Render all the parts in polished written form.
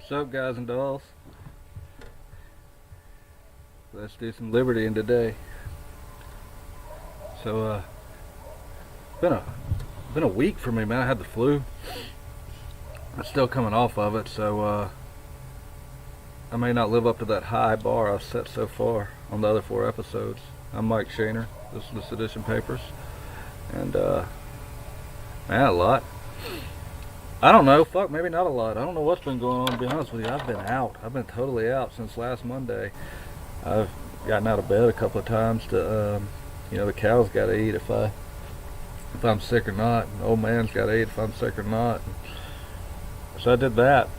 What's up, guys and dolls? Let's do some libertying today. So, been a been a week for me, man. I had the flu. I'm still coming off of it, so I may not live up to that high bar I've set so far on the other 4 episodes. I'm Mike Shaner. This is the Sedition Papers, and man, a lot. I don't know. Fuck, maybe not a lot. I don't know what's been going on. To be honest with you, I've been out. I've been totally out since last Monday. I've gotten out of bed a couple of times to, the cows got to eat if I'm sick or not. The old man's got to eat if I'm sick or not. So I did that.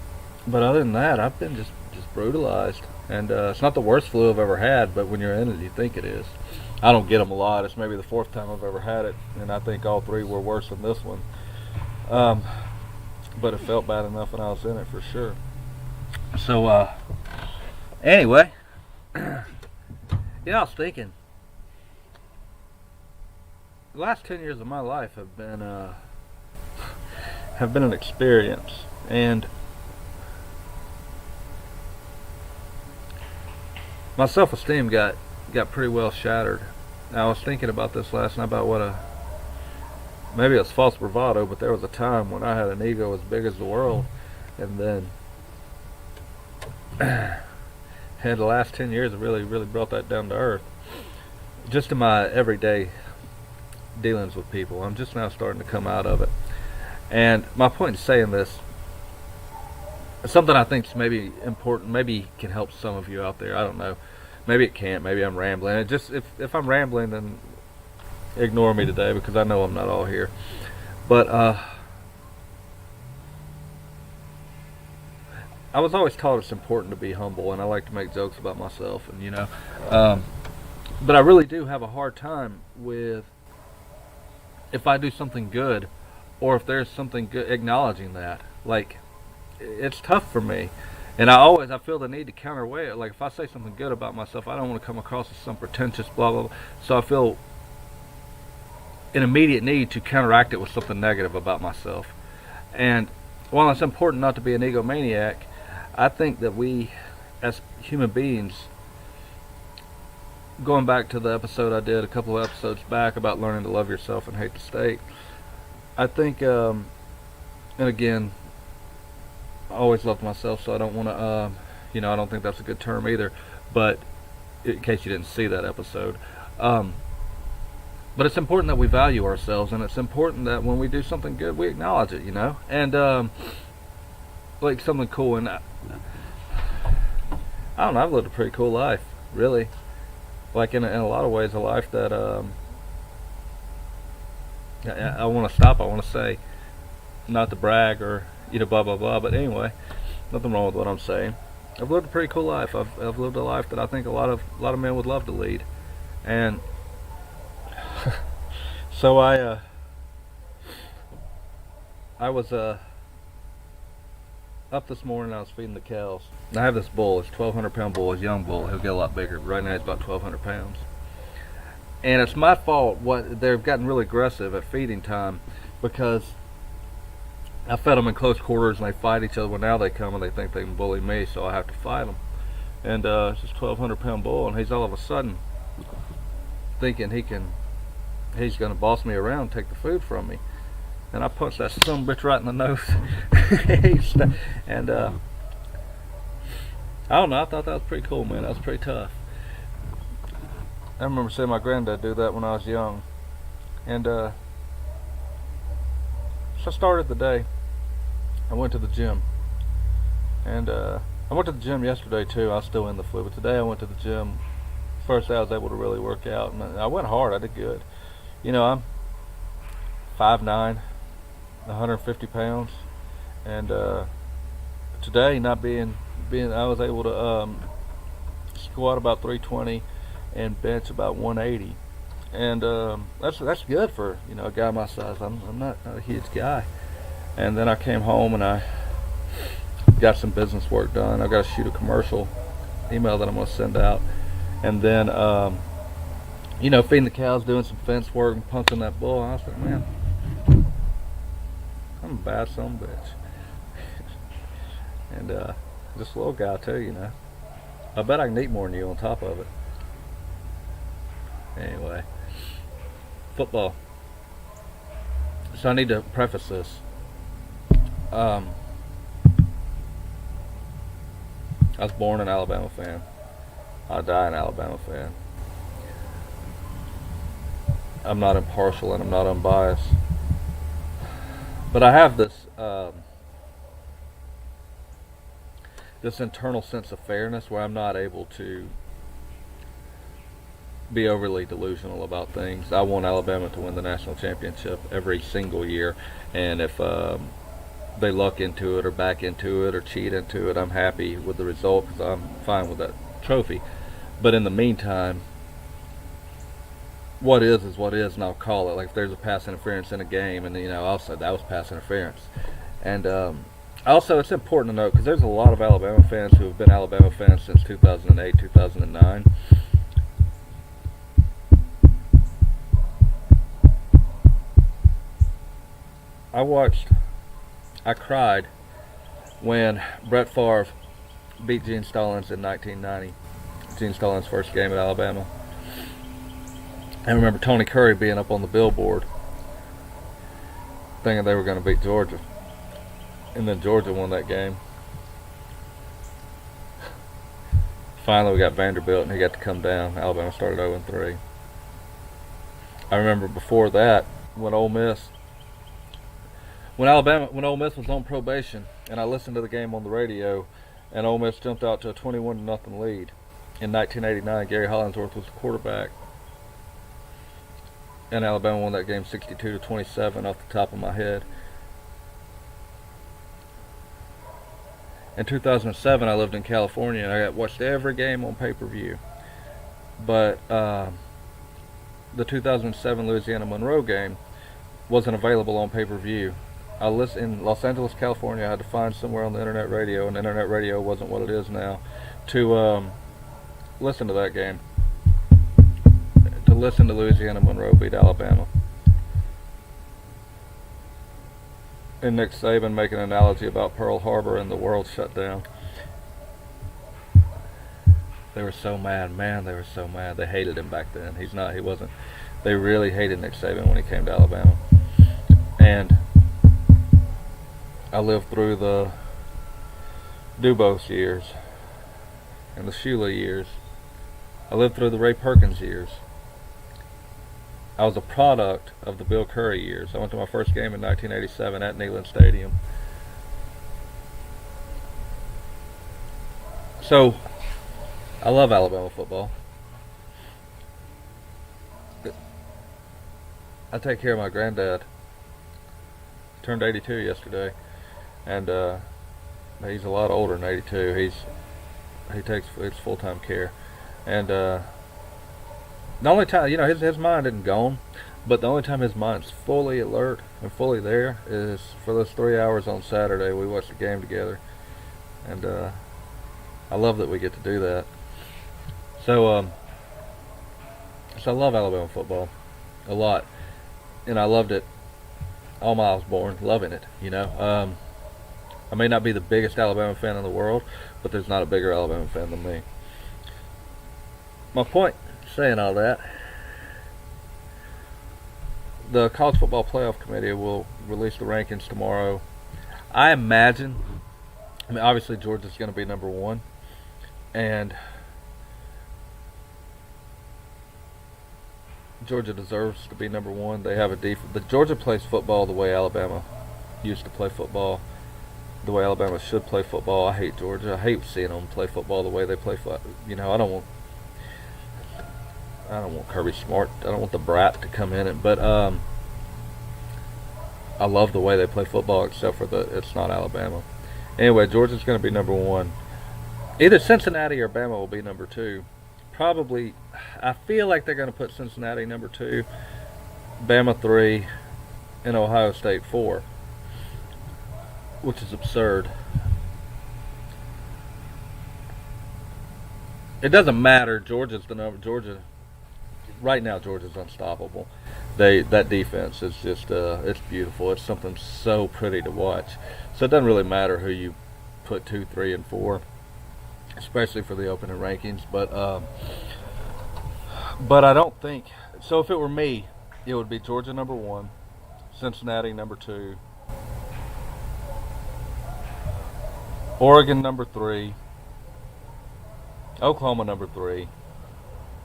But other than that, I've been just brutalized. And it's not the worst flu I've ever had, but when you're in it, you think it is. I don't get them a lot. It's maybe the 4th time I've ever had it, and I think all 3 were worse than this one. But it felt bad enough when I was in it, for sure. So, anyway, I was thinking, the last 10 years of my life have been an experience, and my self-esteem got pretty well shattered. Now, I was thinking about this last night about maybe it's false bravado, but there was a time when I had an ego as big as the world, and then had the last 10 years have really brought that down to earth. Just in my everyday dealings with people, I'm just now starting to come out of it. And my point in saying this is something I think is maybe important, maybe can help some of you out there. I don't know. Maybe it can't. Maybe I'm rambling. It just if I'm rambling, then ignore me today, because I know I'm not all here. But I was always taught it's important to be humble, and I like to make jokes about myself, and but I really do have a hard time with, if I do something good, or if there's something good, acknowledging that. Like, it's tough for me, and I feel the need to counterweigh it. Like, if I say something good about myself, I don't want to come across as some pretentious blah blah blah. So I feel an immediate need to counteract it with something negative about myself. And while it's important not to be an egomaniac, I think that we, as human beings, going back to the episode I did a couple of episodes back about learning to love yourself and hate the state, I think, and again, I always loved myself, so I don't want to, I don't think that's a good term either, but in case you didn't see that episode, but it's important that we value ourselves, and it's important that when we do something good, we acknowledge it, and like something cool. And I don't know, I've lived a pretty cool life, really. Like in a lot of ways, a life that I want to stop. I want to say, not to brag or blah blah blah. But anyway, nothing wrong with what I'm saying. I've lived a pretty cool life. I've lived a life that I think a lot of men would love to lead, and so I was up this morning. I was feeding the cows. I have this bull. It's a 1,200 pound bull. It's a young bull. He'll get a lot bigger. Right now he's about 1,200 pounds. And it's my fault they've gotten really aggressive at feeding time, because I fed them in close quarters and they fight each other. Well, now they come and they think they can bully me, so I have to fight them. And it's this 1,200 pound bull, and he's all of a sudden thinking he's going to boss me around and take the food from me. And I punched that son of a bitch right in the nose. And I don't know, I thought that was pretty cool, man. That was pretty tough. I remember seeing my granddad do that when I was young. And so I started the day. I went to the gym. And I went to the gym yesterday too. I was still in the flu, but today I went to the gym. First day I was able to really work out, and I went hard. I did good. I'm 5'9", 150 pounds, and today, not being I was able to squat about 320 and bench about 180, and that's good for a guy my size. I'm not a huge guy. And then I came home and I got some business work done. I got to shoot a commercial email that I'm going to send out, and then feeding the cows, doing some fence work, and punching that bull. And I was like, man, I'm a bad son of a bitch. And Just a little guy too, you know. I bet I can eat more than you on top of it. Anyway, football. So I need to preface this. I was born an Alabama fan. I'll die an Alabama fan. I'm not impartial and I'm not unbiased. But I have this internal sense of fairness where I'm not able to be overly delusional about things. I want Alabama to win the national championship every single year, and if they luck into it or back into it or cheat into it, I'm happy with the result because I'm fine with that trophy. But in the meantime, what is what is, and I'll call it. Like if there's a pass interference in a game, and I'll say that was pass interference. And also, it's important to note because there's a lot of Alabama fans who have been Alabama fans since 2008, 2009. I cried when Brett Favre beat Gene Stallings in 1990. Gene Stallings' first game at Alabama. I remember Tony Curry being up on the billboard thinking they were going to beat Georgia. And then Georgia won that game. Finally, we got Vanderbilt, and he got to come down. Alabama started 0-3. I remember before that, when Ole Miss was on probation, and I listened to the game on the radio, and Ole Miss jumped out to a 21-0 lead. In 1989, Gary Hollingsworth was the quarterback, and Alabama won that game 62-27 off the top of my head. In 2007, I lived in California, and I watched every game on pay-per-view. But the 2007 Louisiana-Monroe game wasn't available on pay-per-view. In Los Angeles, California, I had to find somewhere on the internet radio, and the internet radio wasn't what it is now, to listen to that game. To listen to Louisiana-Monroe beat Alabama. And Nick Saban making an analogy about Pearl Harbor and the world shut down. They were so mad, man. They were so mad. They hated him back then. He wasn't. They really hated Nick Saban when he came to Alabama. And I lived through the Dubose years and the Shula years. I lived through the Ray Perkins years. I was a product of the Bill Curry years. I went to my first game in 1987 at Neyland Stadium. So, I love Alabama football. I take care of my granddad. He turned 82 yesterday, and he's a lot older than 82. He takes full-time care, and the only time, his mind isn't gone, but the only time his mind's fully alert and fully there is for those 3 hours on Saturday. We watched the game together, and I love that we get to do that. So I love Alabama football a lot, and I loved it all my I was born, loving it. I may not be the biggest Alabama fan in the world, but there's not a bigger Alabama fan than me. My point, saying all that, the College Football Playoff Committee will release the rankings tomorrow. I imagine, obviously Georgia's going to be number one, and Georgia deserves to be number one. They have a defense. But Georgia plays football the way Alabama used to play football, the way Alabama should play football. I hate Georgia. I hate seeing them play football the way they play football. I don't want Kirby Smart. I don't want the brat to come in it, but I love the way they play football, except for it's not Alabama. Anyway, Georgia's going to be number one. Either Cincinnati or Bama will be number two. Probably, I feel like they're going to put Cincinnati number two, Bama 3, and Ohio State 4, which is absurd. It doesn't matter. Georgia's the number. Right now, Georgia's unstoppable. That defense is just it's beautiful. It's something so pretty to watch. So it doesn't really matter who you put 2, 3, and 4, especially for the opening rankings. But I don't think so. If it were me, it would be Georgia number 1, Cincinnati number 2, Oregon number 3, Oklahoma number 3,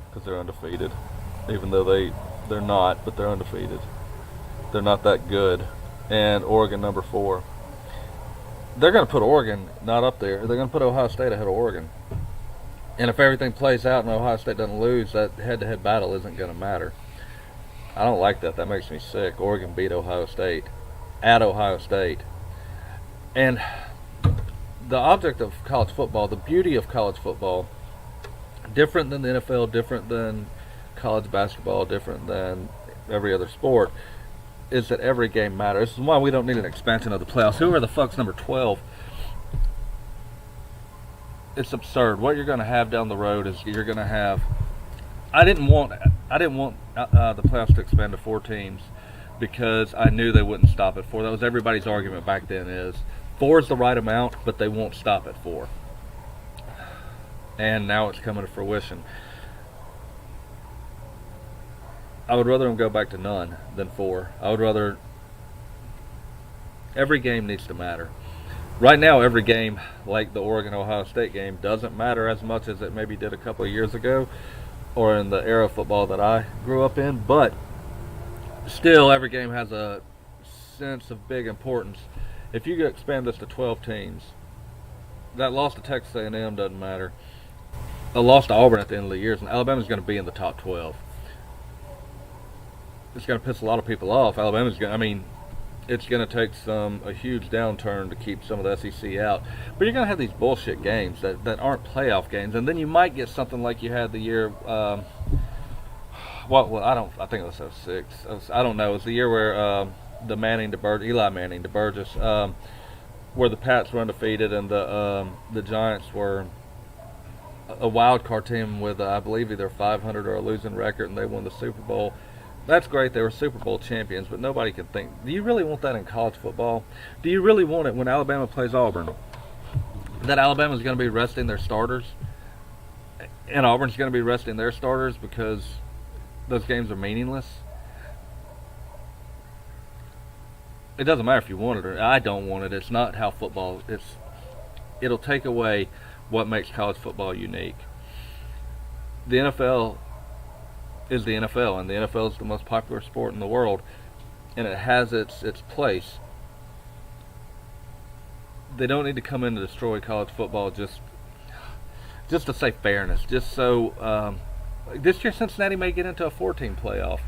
because they're undefeated, even though they're not, but they're undefeated. They're not that good. And Oregon number 4. They're going to put Oregon not up there. They're going to put Ohio State ahead of Oregon. And if everything plays out and Ohio State doesn't lose, that head-to-head battle isn't going to matter. I don't like that. That makes me sick. Oregon beat Ohio State at Ohio State. And the object of college football, the beauty of college football, different than the NFL, different than college basketball, different than every other sport, is that every game matters. This is why we don't need an expansion of the playoffs. Whoever the fuck's number 12, it's absurd. What you're going to have down the road is you're going to have. I didn't want the playoffs to expand to 4 teams because I knew they wouldn't stop at 4. That was everybody's argument back then. Is 4 is the right amount, but they won't stop at 4. And now it's coming to fruition. I would rather them go back to none than 4. I would rather. Every game needs to matter. Right now, every game, like the Oregon-Ohio State game, doesn't matter as much as it maybe did a couple of years ago or in the era of football that I grew up in. But still, every game has a sense of big importance. If you expand this to 12 teams, that loss to Texas A&M doesn't matter. A loss to Auburn at the end of the year, and Alabama's going to be in the top 12. It's going to piss a lot of people off. Alabama's going. I mean, it's going to take a huge downturn to keep some of the SEC out. But you're going to have these bullshit games that aren't playoff games, and then you might get something like you had the year. I think it was 06. I don't know. It was the year where Eli Manning to Burgess, where the Pats were undefeated and the Giants were a wild card team with I believe either 500 or a losing record, and they won the Super Bowl. That's great. They were Super Bowl champions, but nobody can think. Do you really want that in college football? Do you really want it when Alabama plays Auburn? That Alabama's going to be resting their starters, and Auburn's going to be resting their starters because those games are meaningless? It doesn't matter if you want it or I don't want it. It's not how football. It'll take away what makes college football unique. The NFL is the NFL, and the NFL is the most popular sport in the world, and it has its place. They don't need to come in to destroy college football just to say fairness. Just so this year Cincinnati may get into a 4-team playoff.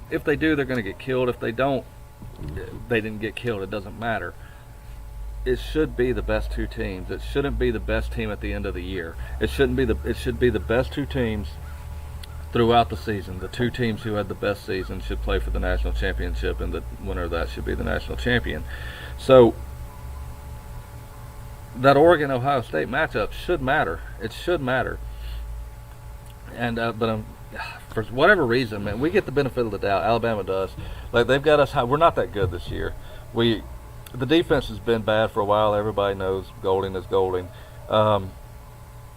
If they do, they're going to get killed. If they don't, they didn't get killed. It doesn't matter. It should be the best 2 teams. It shouldn't be the best team at the end of the year. It should be the best 2 teams throughout the season. The 2 teams who had the best season should play for the national championship, and the winner of that should be the national champion. So that Oregon-Ohio State matchup should matter. It should matter. And but for whatever reason, man, we get the benefit of the doubt. Alabama does. Like, they've got us high. We're not that good this year. The defense has been bad for a while. Everybody knows Golding is Golding. And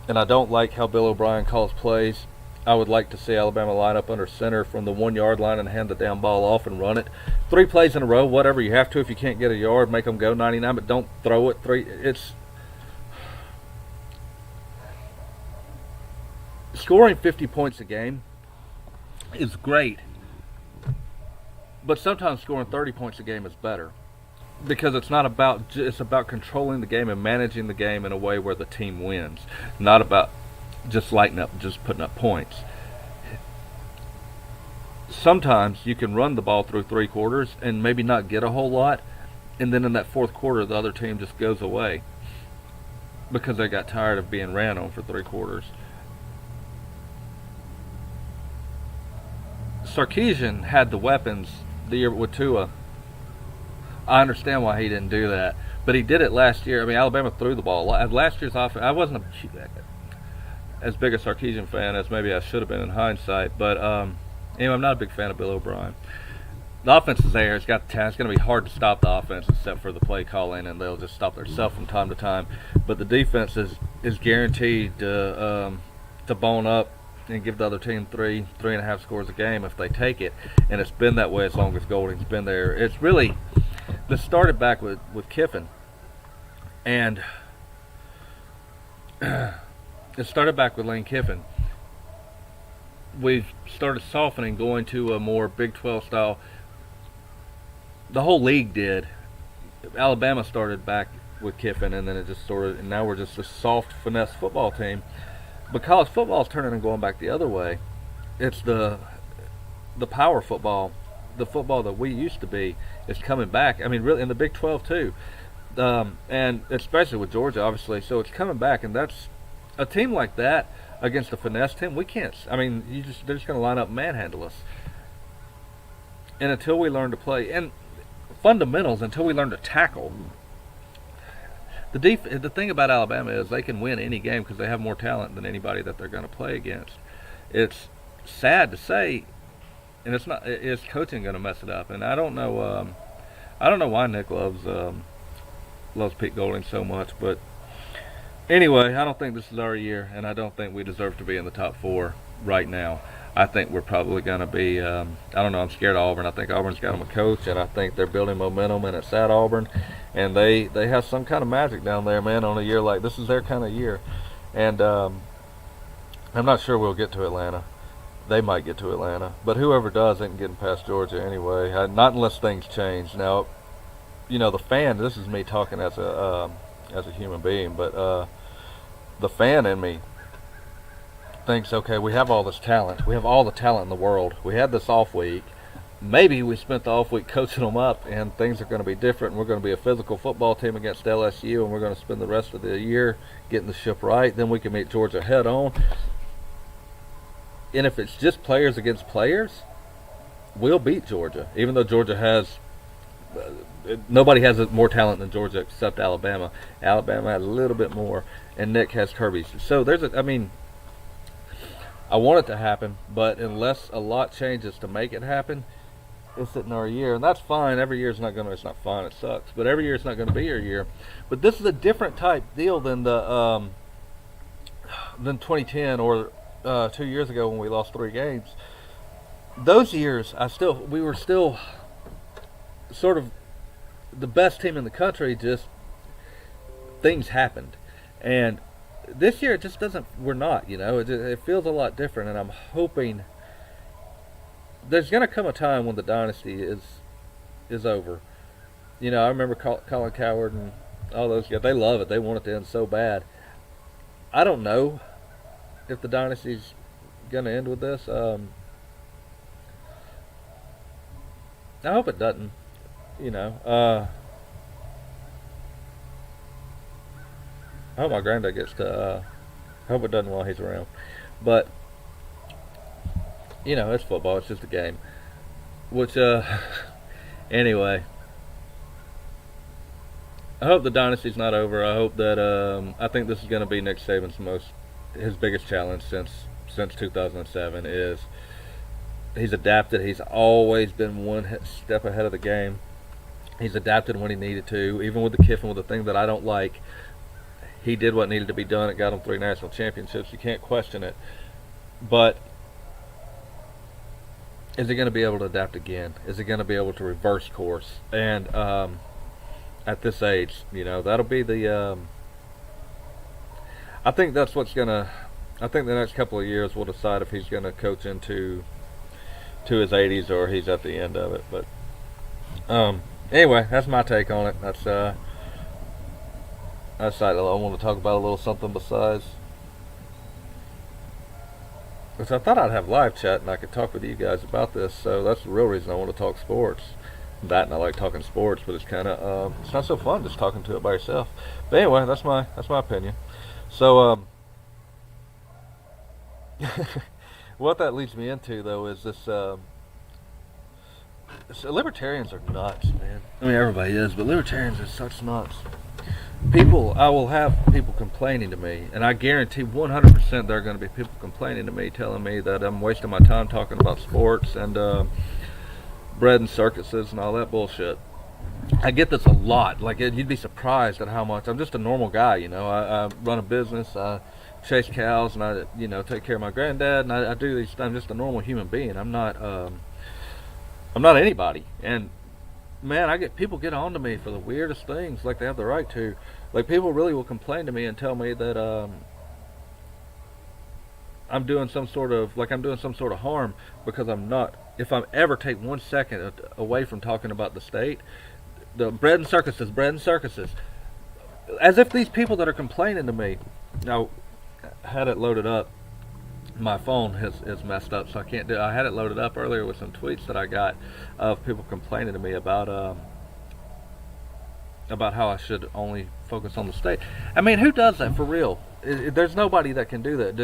I don't like how Bill O'Brien calls plays. I would like to see Alabama line up under center from the 1-yard line and hand the damn ball off and run it. 3 plays in a row, whatever you have to. If you can't get a yard, make them go 99, but don't throw it. Scoring 50 points a game is great, but sometimes scoring 30 points a game is better. Because it's about controlling the game and managing the game in a way where the team wins, not about just putting up points. Sometimes you can run the ball through 3 quarters and maybe not get a whole lot, and then in that 4th quarter the other team just goes away because they got tired of being ran on for 3 quarters. Sarkisian had the weapons the year with Tua. I understand why he didn't do that, but he did it last year. I mean, Alabama threw the ball. Last year's offense, I wasn't as big a Sarkisian fan as maybe I should have been in hindsight, but anyway, I'm not a big fan of Bill O'Brien. The offense is there. It's got the talent. It's going to be hard to stop the offense except for the play calling, and they'll just stop themselves from time to time. But the defense is guaranteed to bone up and give the other team three and a half scores a game if they take it. And it's been that way as long as Golding's been there. It's really, this started back with Kiffin, and it started back with Lane Kiffin. We've started softening, going to a more Big 12 style. The whole league did. Alabama started back with Kiffin, and then it just sort of, and now we're just a soft finesse football team. But college football is turning and going back the other way. It's the power football, the football that we used to be, is coming back. I mean, really, in the Big 12 too, and especially with Georgia, obviously. So it's coming back, and that's a team like that against a finesse team. We can't. I mean, they're just going to line up and manhandle us. And until we learn to play and fundamentals, until we learn to tackle. The thing about Alabama is they can win any game because they have more talent than anybody that they're going to play against. It's sad to say, and it's not. Is coaching going to mess it up? And I don't know. I don't know why Nick loves Pete Golding so much, but anyway, I don't think this is our year, and I don't think we deserve to be in the top 4 right now. I think we're probably going to be, I don't know, I'm scared of Auburn. I think Auburn's got them a coach, and I think they're building momentum, and it's at Auburn. And they have some kind of magic down there, man, on a year like this is their kind of year. And I'm not sure we'll get to Atlanta. They might get to Atlanta. But whoever does ain't getting past Georgia anyway, not unless things change. Now, you know, the fan, this is me talking as a human being, but the fan in me thinks, okay, we have all this talent. We have all the talent in the world. We had this off week. Maybe we spent the off week coaching them up, and things are going to be different. We're going to be a physical football team against LSU, and we're going to spend the rest of the year getting the ship right. Then we can meet Georgia head on. And if it's just players against players, we'll beat Georgia, even though Georgia has nobody has more talent than Georgia except Alabama. Alabama has a little bit more, and Nick has Kirby's. So I want it to happen, but unless a lot changes to make it happen, it's in our year, and that's fine. Every year it's not fun, it sucks, but every year it's not going to be your year. But this is a different type deal than 2010 or 2 years ago when we lost 3 games. Those years, we were still sort of the best team in the country. Just things happened, and this year it just doesn't. We're not, it feels a lot different, and I'm hoping there's going to come a time when the dynasty is over. I remember Colin Cowherd and all those guys. They love it. They want it to end so bad. I don't know if the dynasty's going to end with this. I hope it doesn't. I hope my granddad gets to. I hope it doesn't while he's around. But it's football. It's just a game. Which, anyway, I hope the dynasty's not over. I hope that I think this is going to be Nick Saban's his biggest challenge since 2007 is he's adapted. He's always been one step ahead of the game. He's adapted when he needed to, even with the Kiffin, with the thing that I don't like. He did what needed to be done. It got him 3 national championships. You can't question it. But is he going to be able to adapt again? Is he going to be able to reverse course? And at this age, that'll be the. I think that's what's going to. I think the next couple of years will decide if he's going to coach into his 80s or he's at the end of it. But anyway, that's my take on it. That's I want to talk about a little something besides. Which I thought I'd have live chat and I could talk with you guys about this, so that's the real reason I want to talk sports. That and I like talking sports, but it's kind of it's not so fun just talking to it by yourself. But anyway, that's my opinion. So what that leads me into though is this. So libertarians are nuts, man. I mean, everybody is, but libertarians are such nuts. I will have people complaining to me, and I guarantee 100% there are going to be people complaining to me, telling me that I'm wasting my time talking about sports, and bread and circuses and all that bullshit. I get this a lot. Like, you'd be surprised at how much. I'm just a normal guy, you know. I run a business. I chase cows, and I, you know, take care of my granddad, and I do these. I'm just a normal human being. I'm not anybody. And man, I get people get on to me for the weirdest things, like they have the right to. Like, people really will complain to me and tell me that I'm doing some sort of harm because I'm not. If I ever take 1 second away from talking about the state, the bread and circuses, as if these people that are complaining to me, now, I had it loaded up. My phone is messed up, so I can't do. I had it loaded up earlier with some tweets that I got of people complaining to me about how I should only focus on the state. I mean, who does that for real? There's nobody that can do that.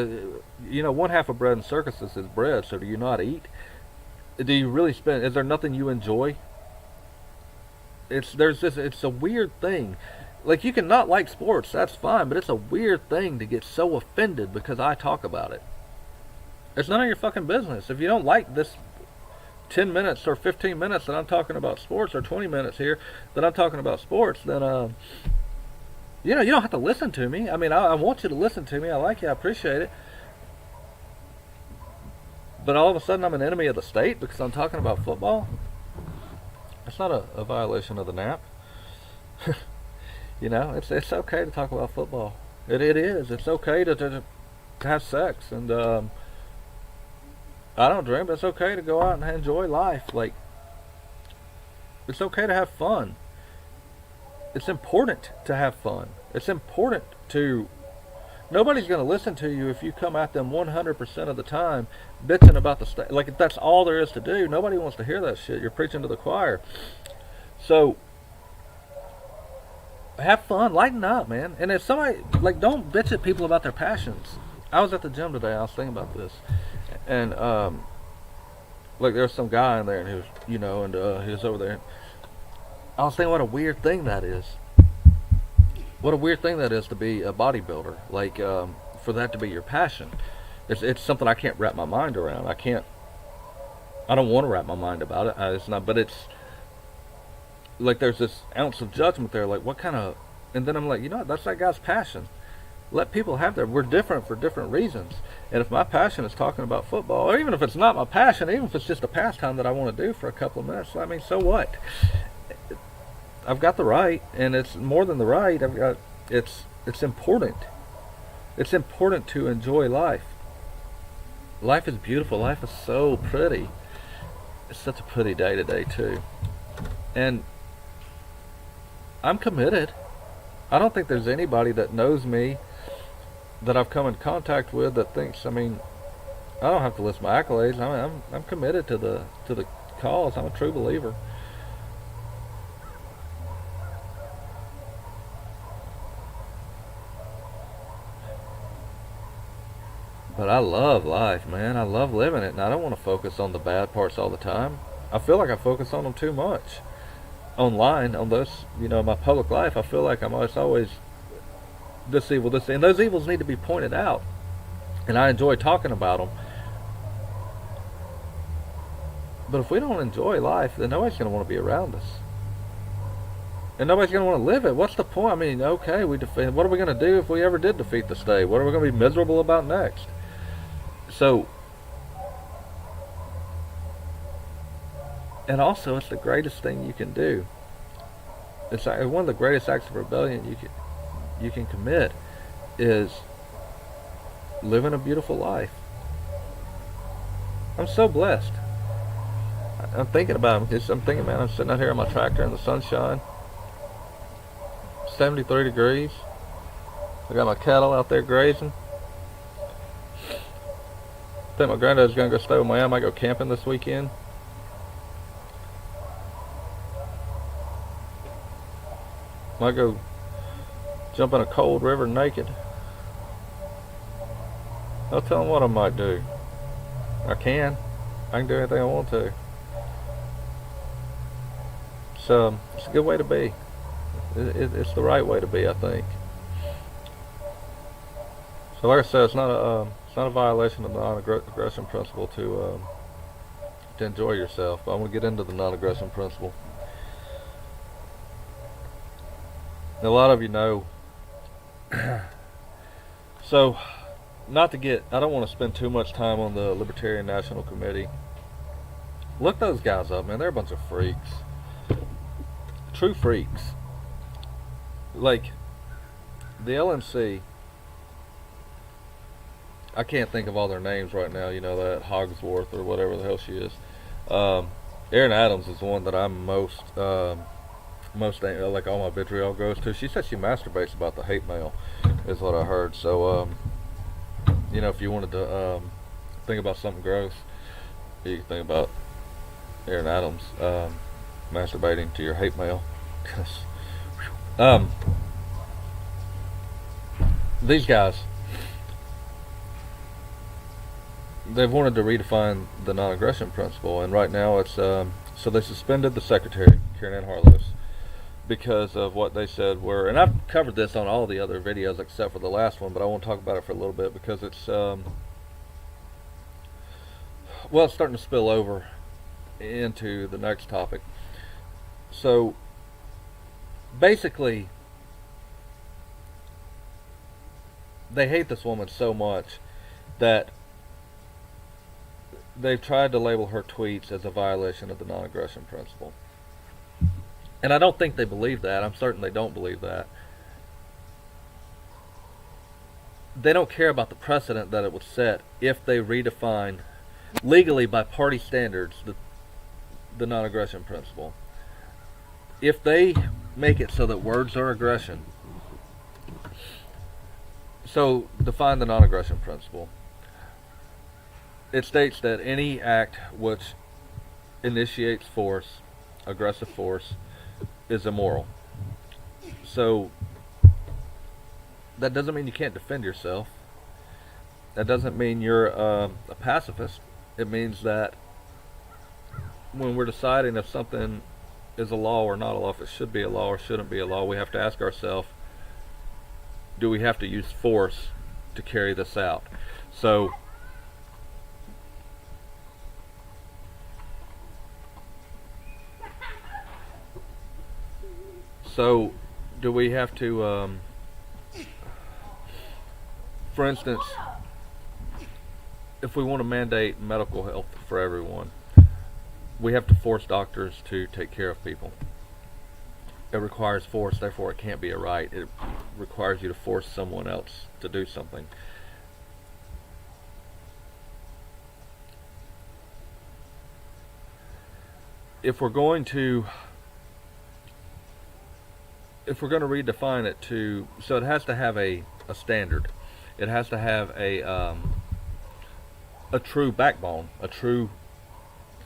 You know, one half of bread and circuses is bread. So do you not eat? Do you really spend? Is there nothing you enjoy? It's a weird thing. Like, you can not like sports, that's fine, but it's a weird thing to get so offended because I talk about it. It's none of your fucking business. If you don't like this 10 minutes or 15 minutes that I'm talking about sports, or 20 minutes here that I'm talking about sports, then you know, you don't have to listen to me. I mean, I want you to listen to me. I like you. I appreciate it. But all of a sudden I'm an enemy of the state because I'm talking about football? That's not a violation of the NAP. You know, it's okay to talk about football. It is. It's okay to have sex, and I don't drink, but it's okay to go out and enjoy life. Like, it's okay to have fun. It's important to have fun. It's important to. Nobody's going to listen to you if you come at them 100% of the time bitching about the state. Like, if that's all there is to do, nobody wants to hear that shit. You're preaching to the choir. So, have fun, lighten up, man. And if somebody, like, don't bitch at people about their passions. I was at the gym today, I was thinking about this, and like, there was some guy in there, and he was, you know, and he was over there. I was thinking, what a weird thing that is. What a weird thing that is to be a bodybuilder. Like, for that to be your passion. It's something I can't wrap my mind around. I don't want to wrap my mind about it. It's not, but it's like, there's this ounce of judgment there. Like, what kind of, and then I'm like, you know what, that's that guy's passion. Let people have we're different for different reasons. And if my passion is talking about football, or even if it's not my passion, even if it's just a pastime that I want to do for a couple of minutes, I mean, so what? I've got the right, and it's more than the right. It's important. It's important to enjoy life. Life is beautiful. Life is so pretty. It's such a pretty day today too. And I'm committed. I don't think there's anybody that knows me, that I've come in contact with, that thinks, I mean, I don't have to list my accolades. I'm committed to the cause. I'm a true believer. But I love life, man. I love living it, and I don't want to focus on the bad parts all the time. I feel like I focus on them too much. Online, on those, you know, my public life, I feel like I'm always this evil, and those evils need to be pointed out. And I enjoy talking about them. But if we don't enjoy life, then nobody's going to want to be around us. And nobody's going to want to live it. What's the point? I mean, okay, what are we going to do if we ever did defeat the state? What are we going to be miserable about next? So, and also, it's the greatest thing you can do. It's one of the greatest acts of rebellion you can commit is living a beautiful life. I'm so blessed. I'm thinking about it. I'm thinking, man, I'm sitting out here on my tractor in the sunshine. 73 degrees. I got my cattle out there grazing. I think my granddad's going to go stay with my aunt. I might go camping this weekend. Might go jump in a cold river naked. I'll tell them what I might do. I can do anything I want to. So, it's a good way to be. It's the right way to be, I think. So, like I said, it's not a violation of the non-aggression principle to to enjoy yourself. But I'm going to get into the non-aggression principle. A lot of you know. So, I don't want to spend too much time on the Libertarian National Committee. Look those guys up, man. They're a bunch of freaks. True freaks. Like, the LNC, I can't think of all their names right now, you know, that Hogsworth or whatever the hell she is. Erin Adams is the one that I'm most like all my vitriol goes to. She said she masturbates about the hate mail, is what I heard. So, you know, if you wanted to think about something gross, you can think about Erin Adams masturbating to your hate mail. These guys, they've wanted to redefine the non-aggression principle, and right now it's so they suspended the secretary, Karen Ann Harlos, because of what they said were, and I've covered this on all the other videos except for the last one, but I won't talk about it for a little bit because it's well, it's starting to spill over into the next topic. So basically, they hate this woman so much that they've tried to label her tweets as a violation of the non-aggression principle. And I don't think they believe that. I'm certain they don't believe that. They don't care about the precedent that it would set if they redefine legally by party standards the non-aggression principle. If they make it so that words are aggression, so define the non-aggression principle. It states that any act which initiates force, aggressive force, is immoral. So that doesn't mean you can't defend yourself. That doesn't mean you're a pacifist. It means that when we're deciding if something is a law or not a law, if it should be a law or shouldn't be a law, we have to ask ourselves, do we have to use force to carry this out? So do we have to, for instance, if we want to mandate medical health for everyone, we have to force doctors to take care of people. It requires force, therefore it can't be a right. It requires you to force someone else to do something. If we're going to redefine it to, so it has to have a standard. It has to have a true backbone, a true,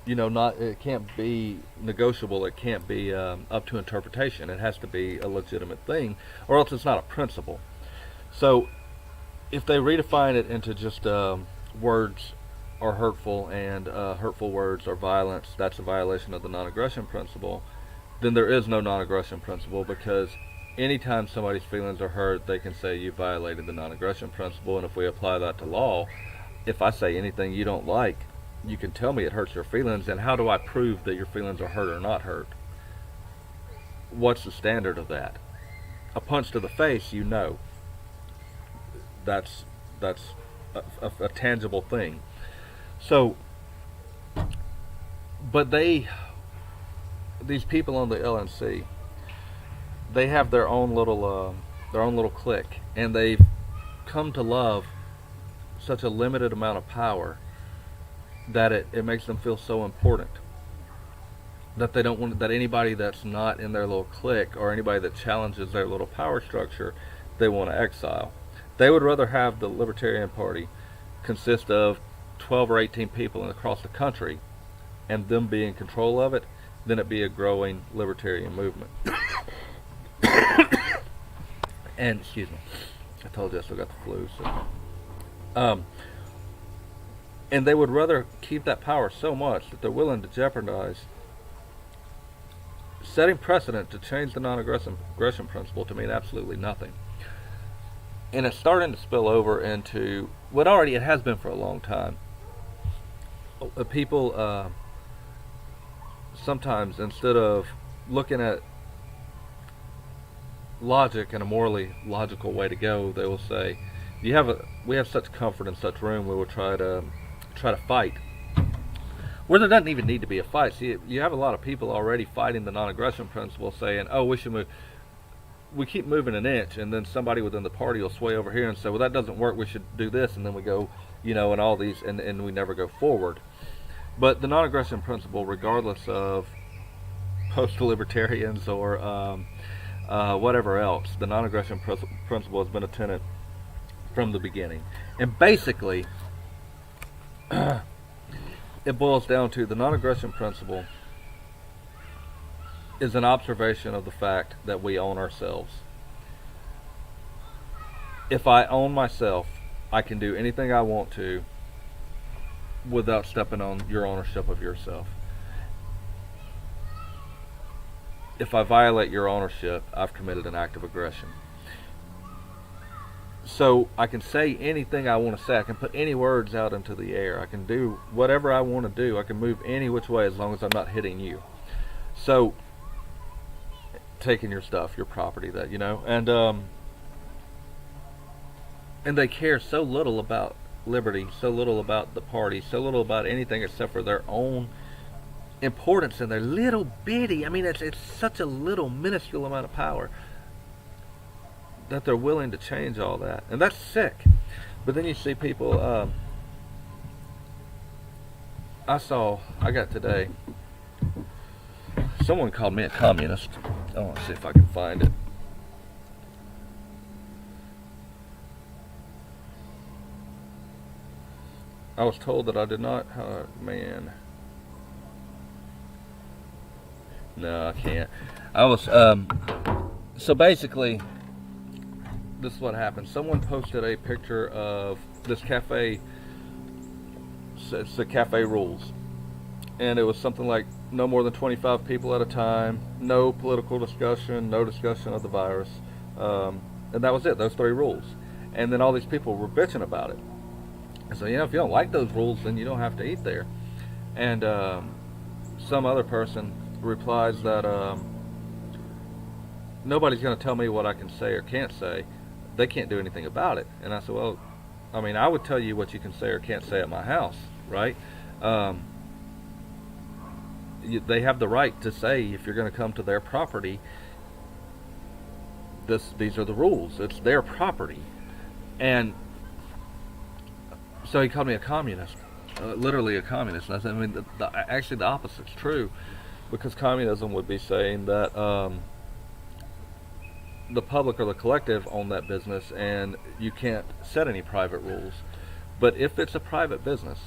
you know, not, it can't be negotiable, it can't be up to interpretation. It has to be a legitimate thing, or else it's not a principle. So if they redefine it into just words are hurtful and hurtful words are violence, that's a violation of the non-aggression principle, then there is no non-aggression principle, because anytime somebody's feelings are hurt, they can say you violated the non-aggression principle. And if we apply that to law, if I say anything you don't like, you can tell me it hurts your feelings, and how do I prove that your feelings are hurt or not hurt? What's the standard of that? A punch to the face, you know. That's a tangible thing. So, but these people on the LNC, they have their own little clique, and they've come to love such a limited amount of power that it makes them feel so important that they don't want that anybody that's not in their little clique or anybody that challenges their little power structure, they want to exile. They would rather have the Libertarian Party consist of 12 or 18 people across the country and them be in control of it than it be a growing libertarian movement. And excuse me, I told you I still got the flu. So, and they would rather keep that power so much that they're willing to jeopardize setting precedent to change the non-aggression principle to mean absolutely nothing. And it's starting to spill over into what already it has been for a long time. People sometimes instead of looking at logic and a morally logical way to go, they will say, we have such comfort in such room, we will try to fight. Where there doesn't even need to be a fight. See, you have a lot of people already fighting the non-aggression principle, saying, "Oh, we should move." We keep moving an inch, and then somebody within the party will sway over here and say, "Well, that doesn't work. We should do this," and then we go, and all these, and we never go forward. But the non-aggression principle, regardless of post-libertarians or whatever else, the non-aggression principle has been a tenet from the beginning, and basically. It boils down to the non-aggression principle is an observation of the fact that we own ourselves. If I own myself, I can do anything I want to without stepping on your ownership of yourself. If I violate your ownership, I've committed an act of aggression. So I can say anything I want to say. I can put any words out into the air. I can do whatever I want to do. I can move any which way as long as I'm not hitting you. So taking your stuff, your property, that and they care so little about liberty, so little about the party, so little about anything except for their own importance and their little bitty. I mean, it's such a little minuscule amount of power that they're willing to change all that, and that's sick. But then you see people. I got today. Someone called me a communist. I want to see if I can find it. I was told that I did not. Man. No, I can't. I was. So basically, this is what happened. Someone posted a picture of this cafe. It's the cafe rules, and it was something like no more than 25 people at a time, no political discussion, no discussion of the virus, and that was it. Those 3 rules. And then all these people were bitching about it. So if you don't like those rules, then you don't have to eat there. And some other person replies that nobody's going to tell me what I can say or can't say. They can't do anything about it. And I said, well, I mean, I would tell you what you can say or can't say at my house, right? They have the right to say, if you're going to come to their property, these are the rules. It's their property. And so he called me a communist, literally a communist. And I said, I mean, actually the opposite's true, because communism would be saying that the public or the collective own that business, and you can't set any private rules. But if it's a private business,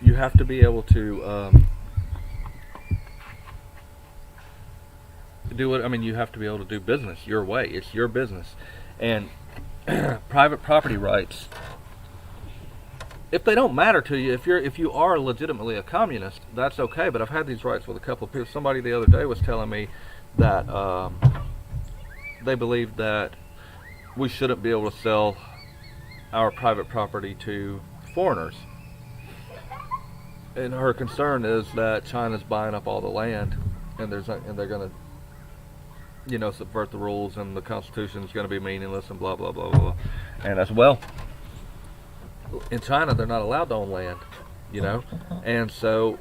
you have to be able to do it. I mean, you have to be able to do business your way. It's your business, and private property rights, if they don't matter to you, if you are legitimately a communist, that's okay. But I've had these rights with a couple of people. Somebody the other day was telling me that they believe that we shouldn't be able to sell our private property to foreigners. And her concern is that China's buying up all the land, and they're going to, subvert the rules, and the Constitution is going to be meaningless, and blah blah blah blah. And as well, in China, they're not allowed to own land, and so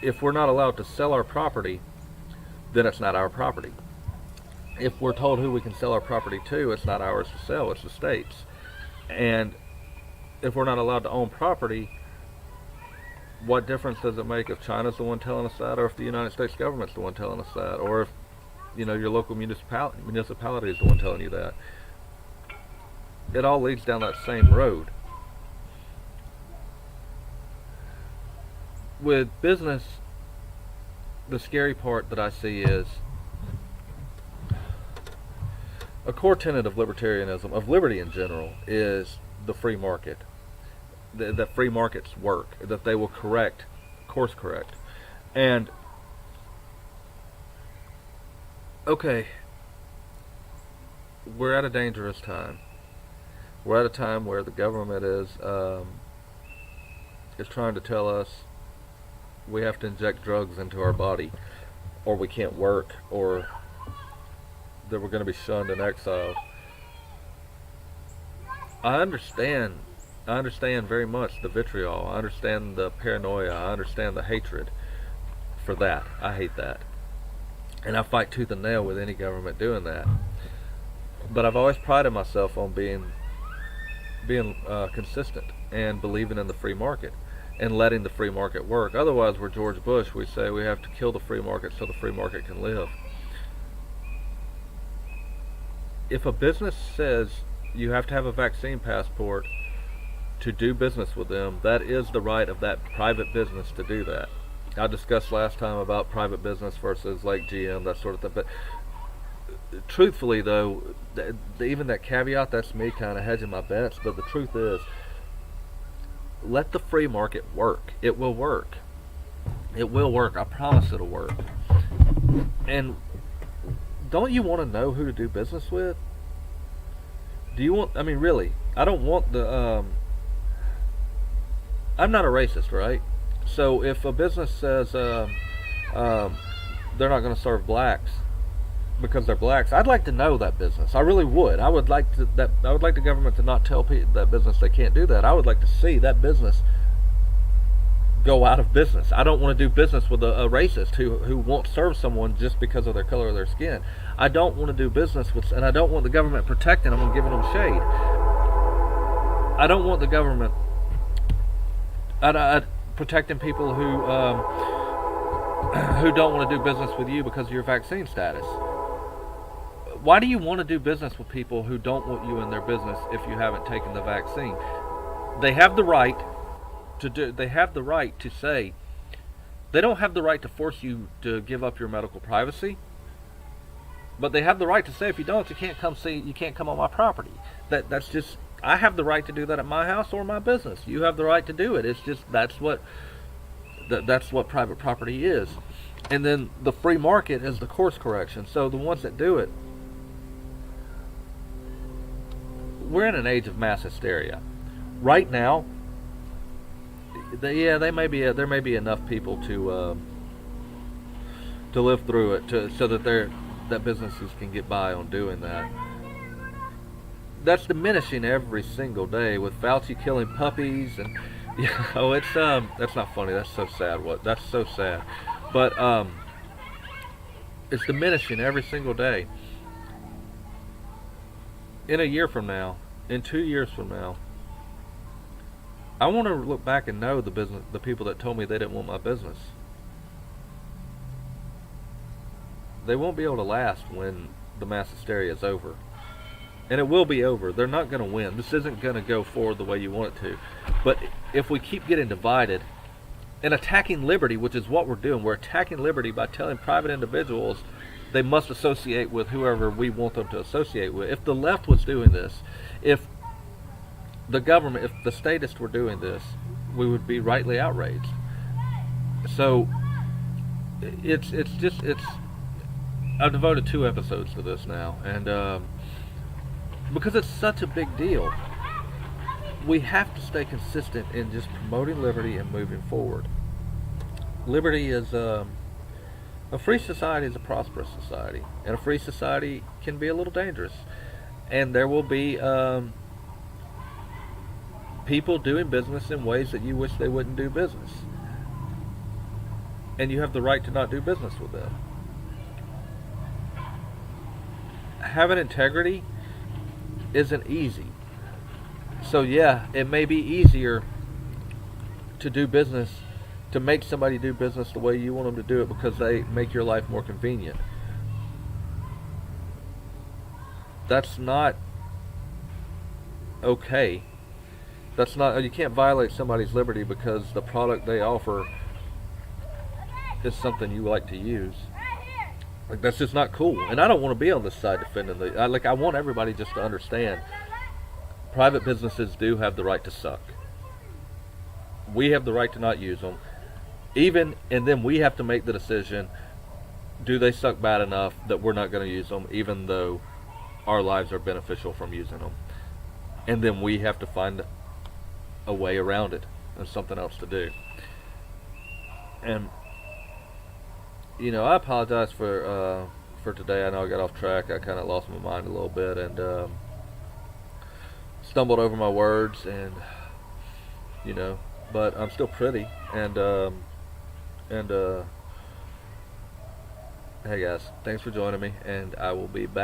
if we're not allowed to sell our property, then it's not our property. If we're told who we can sell our property to, it's not ours to sell, it's the state's. And if we're not allowed to own property, what difference does it make if China's the one telling us that, or if the United States government's the one telling us that, or if your local municipality is the one telling you that? It all leads down that same road. With business, the scary part that I see is a core tenet of libertarianism, of liberty in general, is the free market. That free markets work, that they will course correct. And, okay, we're at a dangerous time. We're at a time where the government is trying to tell us we have to inject drugs into our body, or we can't work, or that we're going to be shunned and exiled. I understand. I understand very much the vitriol. I understand the paranoia. I understand the hatred for that. I hate that. And I fight tooth and nail with any government doing that. But I've always prided myself on being consistent and believing in the free market and letting the free market work. Otherwise, we're George Bush. We say we have to kill the free market so the free market can live. If a business says you have to have a vaccine passport to do business with them, that is the right of that private business to do that. I discussed last time about private business versus like GM, that sort of thing. But truthfully, though, even that caveat, that's me kind of hedging my bets. But the truth is, let the free market work. It will work. It will work. I promise it'll work. And don't you want to know who to do business with? Do you want, I mean, really, I don't want the, I'm not a racist, right? So if a business says they're not going to serve blacks because they're blacks, I'd like to know that business. I really would. I would like the government to not tell that business they can't do that. I would like to see that business go out of business. I don't want to do business with a racist who won't serve someone just because of their color of their skin. I don't want to do business with, and I don't want the government protecting them and giving them shade. I don't want the government protecting people who don't want to do business with you because of your vaccine status. Why do you want to do business with people who don't want you in their business if you haven't taken the vaccine? They have the right to do. They have the right to say. They don't have the right to force you to give up your medical privacy. But they have the right to say, if you don't, you can't come on my property. That's just, I have the right to do that at my house or my business. You have the right to do it. It's just, that's what private property is. And then the free market is the course correction. So the ones that do it, we're in an age of mass hysteria. Right now, there may be enough people to live through it, so that businesses can get by on doing that. That's diminishing every single day with Fauci killing puppies, and that's not funny. That's so sad. That's so sad. But it's diminishing every single day. In a year from now, in 2 years from now, I want to look back and know the people that told me they didn't want my business. They won't be able to last when the mass hysteria is over. And it will be over. They're not going to win. This isn't going to go forward the way you want it to. But if we keep getting divided and attacking liberty, which is what we're doing, we're attacking liberty by telling private individuals they must associate with whoever we want them to associate with. If the left was doing this, if the government, if the statists were doing this, we would be rightly outraged. So I've devoted 2 episodes to this now, and because it's such a big deal, we have to stay consistent in just promoting liberty and moving forward. Liberty is a free society is a prosperous society, and a free society can be a little dangerous, and there will be people doing business in ways that you wish they wouldn't do business, and you have the right to not do business with them. Having integrity isn't easy. So yeah, it may be easier to do business, to make somebody do business the way you want them to do it because they make your life more convenient. That's not okay. You can't violate somebody's liberty because the product they offer is something you like to use. Like, that's just not cool. And I don't want to be on this side defending I want everybody just to understand private businesses do have the right to suck. We have the right to not use them. And then we have to make the decision, do they suck bad enough that we're not going to use them even though our lives are beneficial from using them? And then we have to find a way around it and something else to do. And I apologize for today. I know I got off track. I kind of lost my mind a little bit and stumbled over my words, and but I'm still pretty. And hey guys, thanks for joining me, and I will be back.